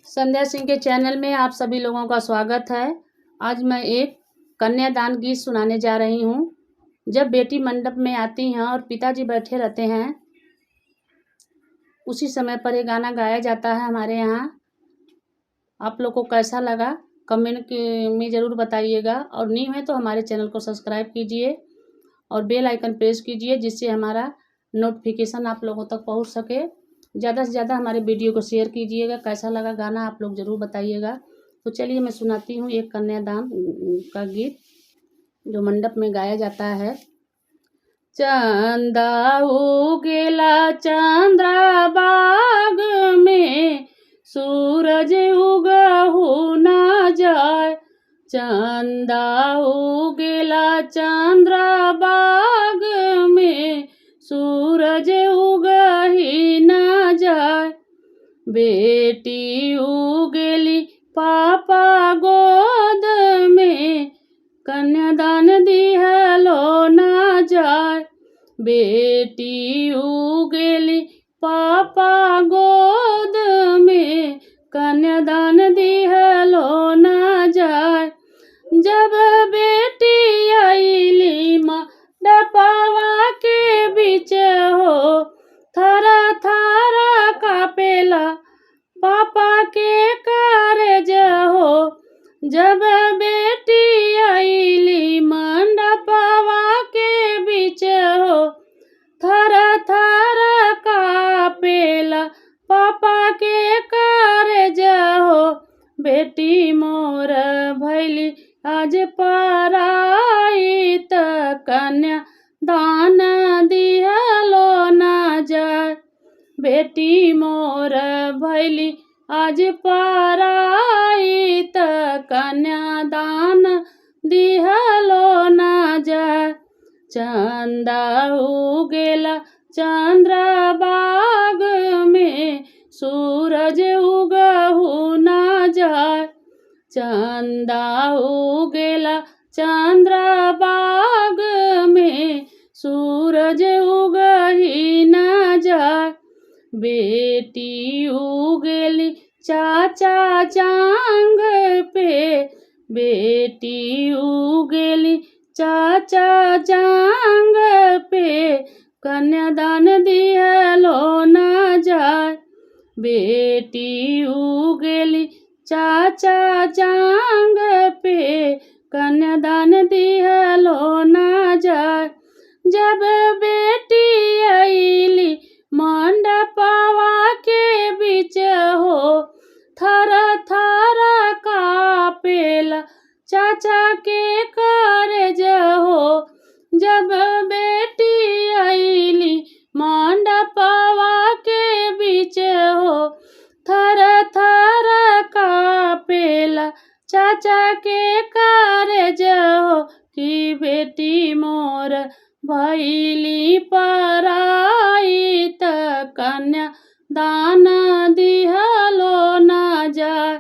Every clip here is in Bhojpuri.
संध्या सिंह के चैनल में आप सभी लोगों का स्वागत है। आज मैं एक कन्यादान गीत सुनाने जा रही हूँ। जब बेटी मंडप में आती हैं और पिताजी बैठे रहते हैं, उसी समय पर ये गाना गाया जाता है हमारे यहाँ। आप लोग को कैसा लगा कमेंट में ज़रूर बताइएगा, और न्यू है तो हमारे चैनल को सब्सक्राइब कीजिए और बेल आइकन प्रेस कीजिए, जिससे हमारा नोटिफिकेशन आप लोगों तक पहुँच सके। ज़्यादा से ज़्यादा हमारे वीडियो को शेयर कीजिएगा। कैसा लगा गाना आप लोग ज़रूर बताइएगा। तो चलिए मैं सुनाती हूँ एक कन्यादान का गीत जो मंडप में गाया जाता है। चंदा उगेला चंद्रा बाग में, सूरज उगहु ना जाए। चंदा उगेला चंद्रा बाग में, सूरज उगही ना जाए। बेटी उगेली पापा गोद में, कन्यादान दिहलो ना जाए। बेटी उगेली पापा गोद में, कन्यादान दिहलो ना जाए। जब बेटी आईली मंडपवा के बीच हो, थरा थरा कापेला पापा के कारज हो। जब बेटी आईली मंडपवा के बीच हो, थरा थरा कापेला पापा के कारज हो। बेटी मोर भैली आज पराई, त कन्या दान दिहलो ना जाए। बेटी मोर भैली आज पराई, त कन्या दान दिहलो ना जाए। चंदा उगेला चंद्रा बाग में, सूरज उगहु ना जाए। चंदा उगेला चंद्रा बाग में, सूरज उगही ना जाए। बेटी उगेली चाचा जांग पे, बेटी उगेली चाचा जांग पे, कन्यादान दिहलो ना जाए। बेटी उगेली चाचा जांग पे, कन्यादान दिहलो ना जाए। जब बेटी आईली मंडपवा के बीच हो, थरा थरा कापेला चाचा के कारज हो। जब बेटी आईली मंडपवा के बीच हो, थरा थरा कापेला चाचा के कारज हो। कि बेटी मोर भैली पराई, त कन्या दान दिहलो ना जाए।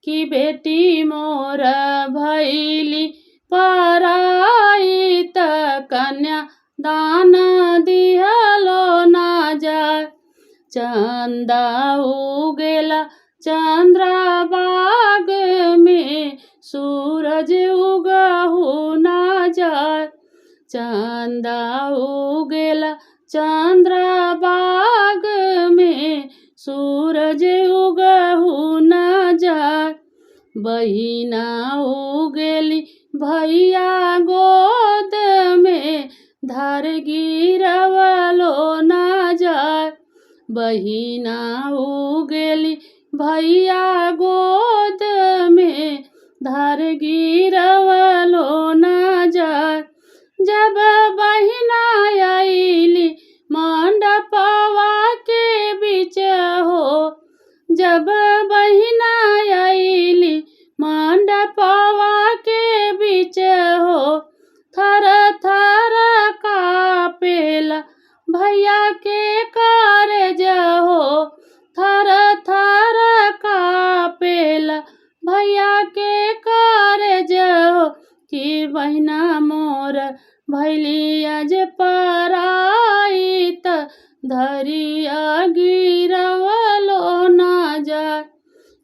कि बेटी मोर भैली पराई, त कन्या दान दिहलो ना जाए। चंदा उगेला चंद्रा बाग में, सूरज उगहु ना जाए। चंदा उगेला चंद्रा बाग में, सूरज उगहु ना जाए। बहिना उगेली भैया गोद में, धार गिरवलो ना जाए। बहिना उगेली भैया गोद में, धार गिरवलो ना जाए। जब बहिना आईली मंडपवा के बीच हो, जब बहिना आईली मंडपवा के बीच हो, थरा थरा कापेला भैया के कारज हो। थरा थरा कापेला भैया के कारज हो। कि बहिना मोर भैली आज पराई, त धरिया गिरवलो ना जाए।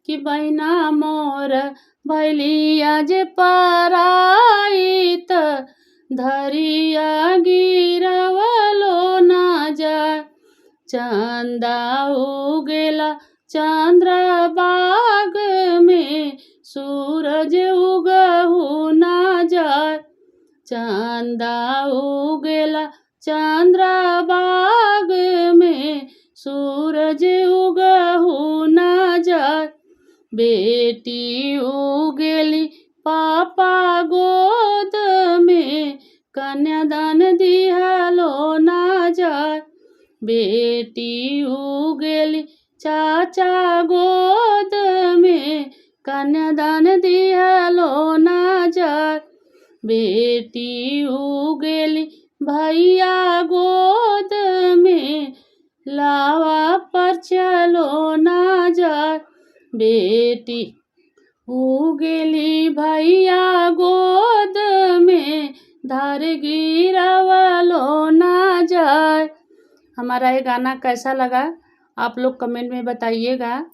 कि बहिना मोर भैलिया जे पराई त धरिया गिरवलो ना जाय। चंदा उगेला चंद्रभाग में सूरज उगहु ना जाय। चंदा उगेला चंद्रभाग में सूरज उगहु ना जाय। बेटी उगेली पापा गोद में कन्यादान दिहलो ना जाय। बेटी उगेली चाचा गोद में कन्यादान दिहलो ना जाय। बेटी उगेली भैया गोद में लावा पर चलो ना जाय। बेटी उगेली भैया गोद में धार गिरवलो ना जाय। हमारा ये गाना कैसा लगा आप लोग कमेंट में बताइएगा।